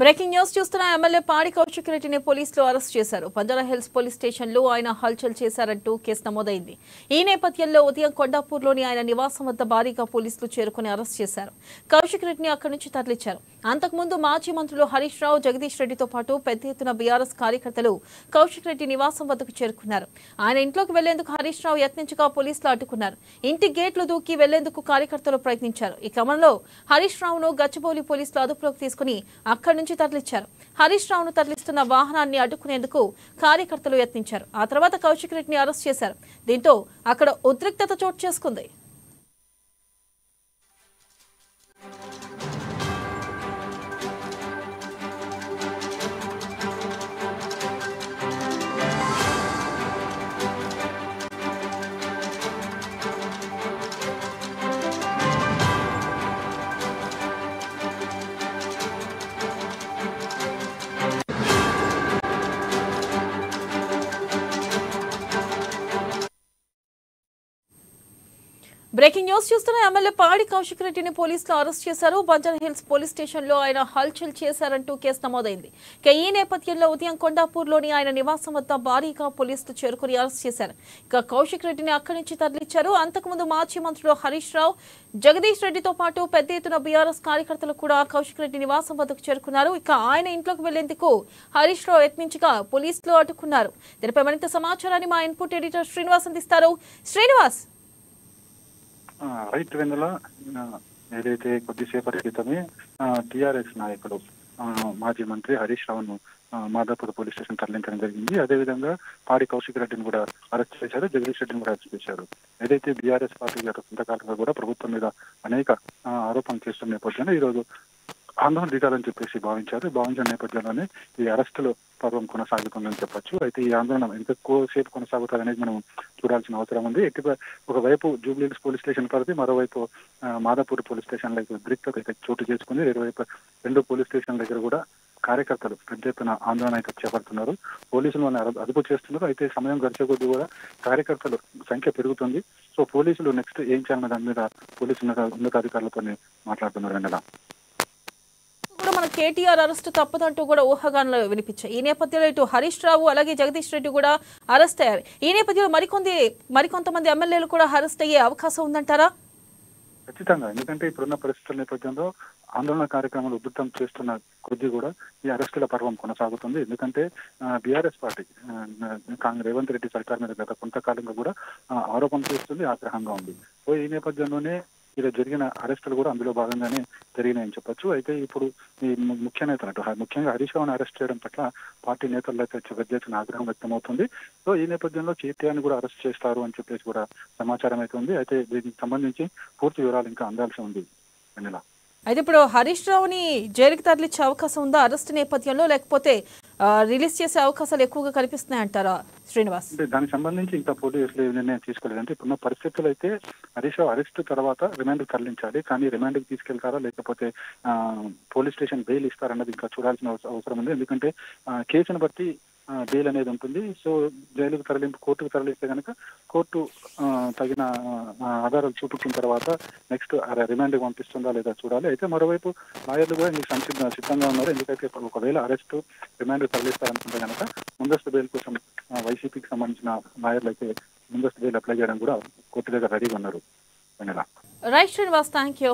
Breaking news చూస్తున్న MLA పాడి కౌశిక్ రెడ్డిని పోలీసులు అరెస్ట్ చేశారు. బంజారాహిల్స్ పోలీస్ స్టేషన్లో ఆయన హల్చల్ చేశారంటూ కేసు నమోదైంది. ఈ నేపథ్యంలో ఉదయం కొండాపూర్లోని ఆయన నివాసం వద్ద భారీగా పోలీసులు చేరుకుని అరెస్ట్ చేశారు. కౌశిక్ రెడ్డిని అక్కడి నుంచి తరలించారు. అంతకుముందు మాజీ మంత్రులు హరీష్ రావు, జగదీష్ రెడ్డితో పాటు పెద్ద ఎత్తున బీఆర్ఎస్ కార్యకర్తలు కౌశిక్ రెడ్డి నివాసం వద్దకు చేరుకున్నారు. ఆయన ఇంట్లోకి వెళ్లేందుకు హరీష్ రావు యత్నించగా పోలీసులు అడ్డుకున్నారు. ఇంటి గేట్లు దూకి వెళ్లేందుకు కార్యకర్తలు ప్రయత్నించారు. ఈ క్రమంలో హరీష్ రావును గచ్చిబౌలి పోలీసులు అదుపులోకి తీసుకుని అక్కడి నుంచి తరలించారు. హరీష్ రావును తరలిస్తున్న వాహనాన్ని అడ్డుకునేందుకు కార్యకర్తలు యత్నించారు. ఆ తర్వాత కౌశిక్ రెడ్డిని అరెస్ట్ చేశారు. దీంతో అక్కడ ఉద్రిక్తత చోటు చేసుకుంది. బ్రేకింగ్ న్యూస్ చూస్తున్న ఎమ్మెల్యే పాడి కౌశిక్ రెడ్డిని పోలీసులు అరెస్ట్ చేశారు. బంజారాహిల్స్ పోలీస్ స్టేషన్లో ఆయన హల్చల్ చేశారంటూ కేసు నమోదైంది. ఈ నేపథ్యంలో ఉదయం కొండాపూర్లోని ఆయన నివాసం వద్ద భారీగా పోలీసులు చేరుకుని అరెస్ట్ చేశారు. ఇక కౌశిక్ రెడ్డిని అక్కడి నుంచి తరలించారు. అంతకుముందు మాజీ మంత్రులు హరీష్ రావు, జగదీష్ రెడ్డితో పాటు పెద్ద ఎత్తున బీఆర్ఎస్ కార్యకర్తలు కూడా కౌశిక్ రెడ్డి నివాసం వద్దకు చేరుకున్నారు. ఇక ఆయన ఇంట్లోకి వెళ్లేందుకు హరీష్ రావు యత్నించగా పోలీసులు అడ్డుకున్నారు. దీనిపై మరింత సమాచారాన్ని మా ఇన్పుట్ ఎడిటర్ శ్రీనివాస్ అందిస్తారు. శ్రీనివాస్, రైట్ వెన్నెల, ఏదైతే కొద్దిసేపటి క్రితమే టిఆర్ఎస్ నాయకుడు మాజీ మంత్రి హరీష్ రావును మాదాపూర్ పోలీస్ స్టేషన్ తరలించడం జరిగింది. అదేవిధంగా పాడి కౌశిక్ రెడ్డిని కూడా అరెస్ట్ చేశారు, జగదీష్ రెడ్డిని కూడా అరెస్ట్ చేశారు. ఏదైతే బీఆర్ఎస్ పార్టీ గత కొంతకాలంగా కూడా ప్రభుత్వం మీద అనేక ఆరోపణలు చేస్తున్న నేపథ్యంలో ఈ రోజు ఆందోళన దిగాలని చెప్పేసి భావించిన నేపథ్యంలోనే ఈ అరెస్టులు పర్వం కొనసాగుతుందని చెప్పొచ్చు. అయితే ఈ ఆందోళన ఎంతసేపు కొనసాగుతారనేది మనం చూడాల్సిన అవసరం ఉంది. ఒకవైపు జూబ్లీహిల్స్ పోలీస్ స్టేషన్ పరిధి, మరోవైపు మాదాపూర్ పోలీస్ స్టేషన్ దగ్గర ఉద్రిక్తత అయితే చోటు చేసుకుంది. రెండు పోలీస్ స్టేషన్ దగ్గర కూడా కార్యకర్తలు పెద్ద ఎత్తున ఆందోళన అయితే చేపడుతున్నారు. పోలీసులు అదుపు చేస్తున్నారు. అయితే సమయం గడిచే కొద్దీ కూడా కార్యకర్తల సంఖ్య పెరుగుతుంది. సో పోలీసులు నెక్స్ట్ ఏం చేయాలన్న దాని మీద పోలీసు ఉన్నతాధికారులతో మాట్లాడుతున్నారు. వెన్నెల, మన కేటీఆర్ అరెస్ట్ తప్పదంటూ కూడా ఊహాగానాలు వినిపించాయి. ఈ నేపథ్యంలో ఇటు హరీష్ రావు అలాగే జగదీష్ రెడ్డి కూడా అరెస్ట్ అయ్యారు. ఈ నేపథ్యంలో మరికొంతమంది ఎమ్మెల్యేలు కూడా అరెస్ట్ అయ్యే అవకాశం ఉందంటారా? ఖచ్చితంగా, ఎందుకంటే ఇప్పుడున్న పరిస్థితుల నేపథ్యంలో ఆందోళన కార్యక్రమాలు ఉధృతం చేస్తున్న కొద్దీ కూడా ఈ అరెస్టుల పర్వం కొనసాగుతుంది. ఎందుకంటే బీఆర్ఎస్ పార్టీ రేవంత్ రెడ్డి సర్కార్ మీద గత కొంతకాలంగా కూడా ఆరోపణలు చేస్తుంది, ఆగ్రహంగా ఉంది. సో ఈ నేపథ్యంలోనే ఇలా జరిగిన అరెస్టులు కూడా అందులో భాగంగానే జరిగినాయని చెప్పొచ్చు. అయితే ఇప్పుడు ఈ ముఖ్య నేతలు, ముఖ్యంగా హరీష్ రావును అరెస్ట్ చేయడం పట్ల పార్టీ నేతల్లో అయితే పెద్ద ఎత్తున ఆగ్రహం వ్యక్తమవుతుంది. సో ఈ నేపథ్యంలో కేటీఆర్ని కూడా అరెస్ట్ చేస్తారు అని చెప్పేసి కూడా సమాచారం అయితే ఉంది. అయితే దీనికి సంబంధించి పూర్తి వివరాలు ఇంకా అందాల్సి ఉంది. వెన్నెల, అయితే ఇప్పుడు హరీష్ రావుని జైలుకి తరలించే అవకాశం ఉందా అరెస్ట్ నేపథ్యంలో, లేకపోతే రిలీజ్ చేసే అవకాశాలు ఎక్కువగా కనిపిస్తున్నాయంటారా శ్రీనివాస్? అంటే దానికి సంబంధించి ఇంకా పోలీసులు నిర్ణయం తీసుకోలేదు. అంటే ఇప్పుడున్న పరిస్థితులు అయితే హరీష్ రావు అరెస్ట్ తర్వాత రిమాండ్కి తరలించాలి. కానీ రిమాండ్కి తీసుకెళ్తారా లేకపోతే పోలీస్ స్టేషన్ బెయిల్ ఇస్తారన్నది ఇంకా చూడాల్సిన అవసరం ఉంది. ఎందుకంటే కేసును బట్టి బెయిల్ అనేది ఉంటుంది. సో జైలుకు కోర్టుకు తరలిస్తే కనుక కోర్టు తగిన ఆధారాలు చూపించిన తర్వాత నెక్స్ట్ రిమాండ్కి పంపిస్తుందా లేదా చూడాలి. అయితే మరోవైపు లాయర్లు కూడా ఇందుకు సిద్ధంగా ఉన్నారు. ఎందుకంటే ఒకవేళ అరెస్టు రిమాండ్కి తరలిస్తారనుకుంటే కనుక ముందస్తు బెయిల్ కోసం వైసీపీకి సంబంధించిన లాయర్లు అయితే ముందస్తు బెయిల్ అప్లై చేయడం కూడా కోర్టు దగ్గర రెడీగా ఉన్నారు. Right Srinivas, thank you.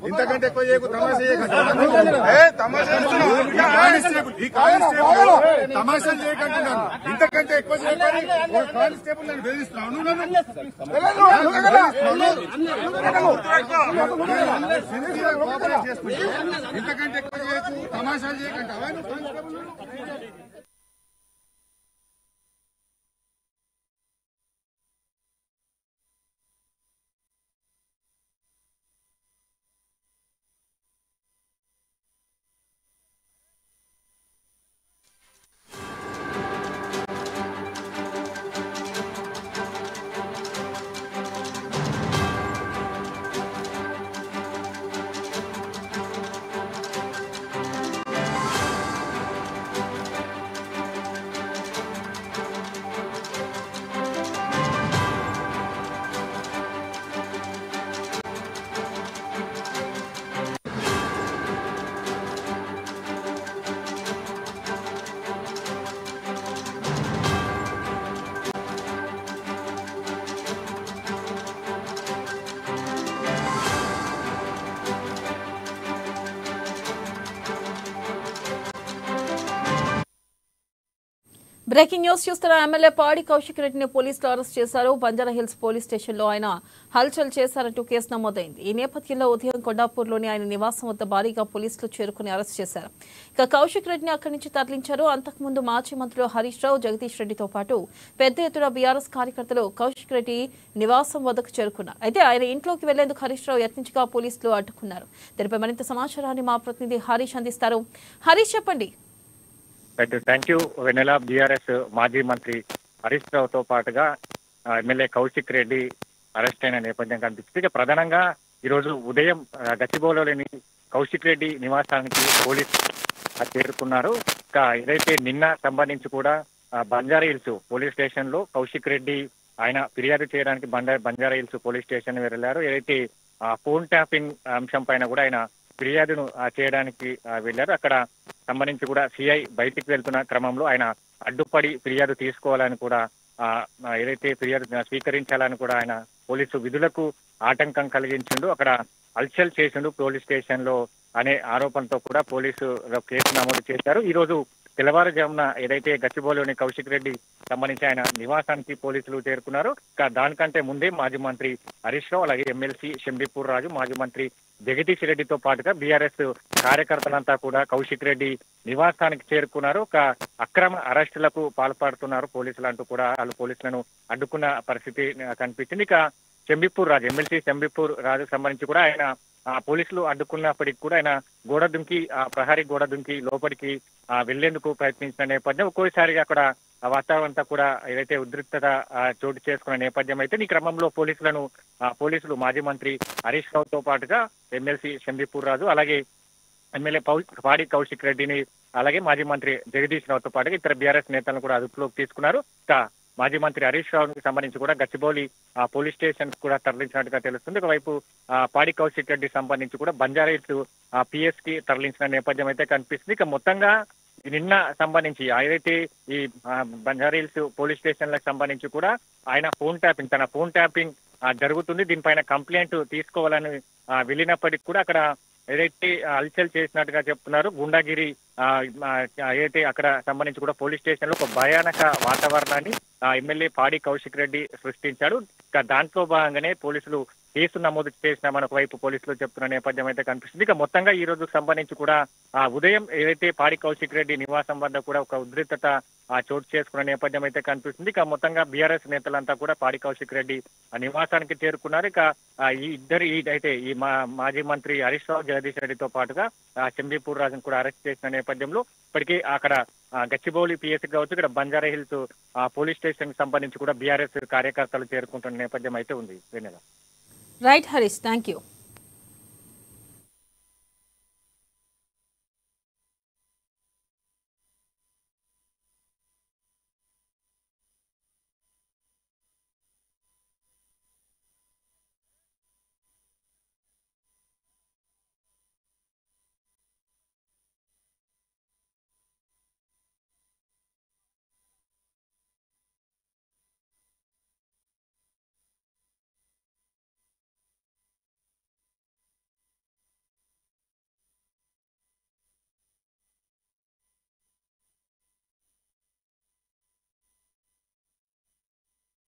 ఇంతకంటే ఎక్కువ తమాషా చేయకంటున్నాను. ఇంతకంటే ఎక్కువ కానిస్టేబుల్ నన్ను బెదిరిస్తున్నాను. ఇంతకంటే ఎక్కువ చేయకు, తమాషాలు చేయకంటావా? బ్రేకింగ్ న్యూస్ చూస్తున్న ఎమ్మెల్యే పాడి కౌశిక్ రెడ్డిని పోలీసులు అరెస్ట్ చేశారు. బంజారాహిల్స్ పోలీస్ స్టేషన్లో ఆయన హల్చల్ చేశారంటూ కేసు నమోదైంది. ఈ నేపథ్యంలో ఉదయం కొండాపూర్లోని ఆయన నివాసం వద్ద భారీగా పోలీసులు చేరుకుని అరెస్ట్ చేశారు. ఇక కౌశిక్ రెడ్డిని అక్కడి నుంచి తరలించారు. అంతకుముందు మాజీ మంత్రులు హరీష్ రావు, జగదీష్ రెడ్డితో పాటు పెద్ద ఎత్తున బీఆర్ఎస్ కార్యకర్తలు కౌశిక్ రెడ్డి నివాసం వద్దకు చేరుకున్నారు. అయితే ఆయన ఇంట్లోకి వెళ్లేందుకు హరీష్ రావు యత్నించగా పోలీసులు అడ్డుకున్నారు. దీనిపై మరింత సమాచారాన్ని మా ప్రతినిధి హరీష్ అందిస్తారు. హరీష్, చెప్పండి. Thank you. వెన్నెల బీఆర్ఎస్ మాజీ మంత్రి హరీష్ రావుతో పాటుగా ఎమ్మెల్యే కౌశిక్ రెడ్డి అరెస్ట్ అయిన నేపథ్యం కనిపిస్తుంది. ఇక ప్రధానంగా ఈరోజు ఉదయం గచ్చిబౌలిలోని కౌశిక్ రెడ్డి నివాసానికి పోలీసు చేరుకున్నారు. ఇక ఏదైతే నిన్న సంబంధించి కూడా బంజారాహిల్స్ పోలీస్ స్టేషన్ లో కౌశిక్ రెడ్డి ఆయన ఫిర్యాదు చేయడానికి బంజారాహిల్స్ పోలీస్ స్టేషన్ వెళ్లారు. ఏదైతే ఫోన్ ట్యాపింగ్ అంశం పైన కూడా ఆయన ఫిర్యాదును చేయడానికి వెళ్లారు. అక్కడ సంబంధించి కూడా సిఐ బయటికి వెళ్తున్న క్రమంలో ఆయన అడ్డుపడి ఫిర్యాదు తీసుకోవాలని కూడా ఏదైతే ఫిర్యాదు స్వీకరించాలని కూడా ఆయన పోలీసు విధులకు ఆటంకం కలిగించిండు, అక్కడ హల్చల్ చేసిండు పోలీస్ స్టేషన్ లో అనే ఆరోపణతో కూడా పోలీసు కేసు నమోదు చేశారు. ఈ రోజు తెల్లవారుజామున ఏదైతే గచ్చిబౌలిలోని కౌశిక్ రెడ్డి సంబంధించి ఆయన నివాసానికి పోలీసులు చేరుకున్నారు. దానికంటే ముందే మాజీ మంత్రి హరీష్ రావు, అలాగే ఎమ్మెల్సీ షంబీపూర్ రాజు, మాజీ మంత్రి జగదీష్ రెడ్డితో పాటుగా బీఆర్ఎస్ కార్యకర్తలంతా కూడా కౌశిక్ రెడ్డి నివాసానికి చేరుకున్నారు. ఒక అక్రమ అరెస్టులకు పాల్పడుతున్నారు పోలీసులు అంటూ కూడా వాళ్ళు పోలీసులను అడ్డుకున్న పరిస్థితి కనిపించింది. ఇక షంబీపూర్ రాజు, ఎమ్మెల్సీ షంబీపూర్ రాజుకు సంబంధించి కూడా ఆయన పోలీసులు అడ్డుకున్నప్పటికీ కూడా ఆయన గోడ దుంకి ప్రహరీ గోడ దుంకి లోపలికి వెళ్లేందుకు ప్రయత్నించిన నేపథ్యం ఒక్కోసారిగా అక్కడ వాతావరణం అంతా కూడా ఏదైతే ఉద్రిక్తత చోటు చేసుకున్న నేపథ్యం అయితే ఈ క్రమంలో పోలీసులు మాజీ మంత్రి హరీష్ రావుతో పాటుగా ఎమ్మెల్సీ షంబీపూర్ రాజు, అలాగే ఎమ్మెల్యే పాడి కౌశిక్ రెడ్డిని, అలాగే మాజీ మంత్రి జగదీష్ రావుతో పాటుగా ఇతర బీఆర్ఎస్ నేతలను కూడా అదుపులోకి తీసుకున్నారు. మాజీ మంత్రి హరీష్ రావుకి సంబంధించి కూడా గచ్చిబౌలి పోలీస్ స్టేషన్ కూడా తరలించినట్టుగా తెలుస్తుంది. ఒకవైపు పాడి కౌశిక్ రెడ్డి సంబంధించి కూడా బంజారాహిల్స్ పిఎస్ కి తరలించిన నేపథ్యం అయితే కనిపిస్తుంది. ఇక మొత్తంగా నిన్న సంబంధించి ఏదైతే ఈ బంజారాహిల్స్ పోలీస్ స్టేషన్లకు సంబంధించి కూడా ఆయన తన ఫోన్ ట్యాపింగ్ జరుగుతుంది, దీనిపైన కంప్లైంట్ తీసుకోవాలని వెళ్ళినప్పటికీ కూడా అక్కడ ఏదైతే హల్చల్ చేసినట్టుగా చెప్తున్నారు. గుండాగిరి ఏదైతే అక్కడ సంబంధించి కూడా పోలీస్ స్టేషన్ లో ఒక భయానక వాతావరణాన్ని ఎమ్మెల్యే పాడి కౌశిక్ రెడ్డి సృష్టించాడు. దాంట్లో భాగంగానే పోలీసులు కేసు నమోదు చేసినామని ఒకవైపు పోలీసులు చెప్తున్న నేపథ్యం అయితే కనిపిస్తుంది. ఇక మొత్తంగా ఈ రోజు సంబంధించి కూడా ఉదయం ఏదైతే పాడి కౌశిక్ రెడ్డి నివాసం వద్ద కూడా ఒక ఉద్రిక్తత చోటు చేసుకున్న నేపథ్యం అయితే కనిపిస్తుంది. ఇక మొత్తంగా బీఆర్ఎస్ నేతలంతా కూడా పాడి కౌశిక్ రెడ్డి నివాసానికి చేరుకున్నారు. ఇక ఈ మాజీ మంత్రి హరీష్ రావు, జగదీష్ రెడ్డితో పాటుగా షంబీపూర్ రాజును కూడా అరెస్ట్ చేసిన నేపథ్యంలో ఇప్పటికీ అక్కడ గచ్చిబౌలి పిఎస్ కావచ్చు, ఇక్కడ బంజారాహిల్స్ పోలీస్ స్టేషన్ కి సంబంధించి కూడా బీఆర్ఎస్ కార్యకర్తలు చేరుకుంటున్న నేపథ్యం అయితే ఉంది. Right Harish, thank you.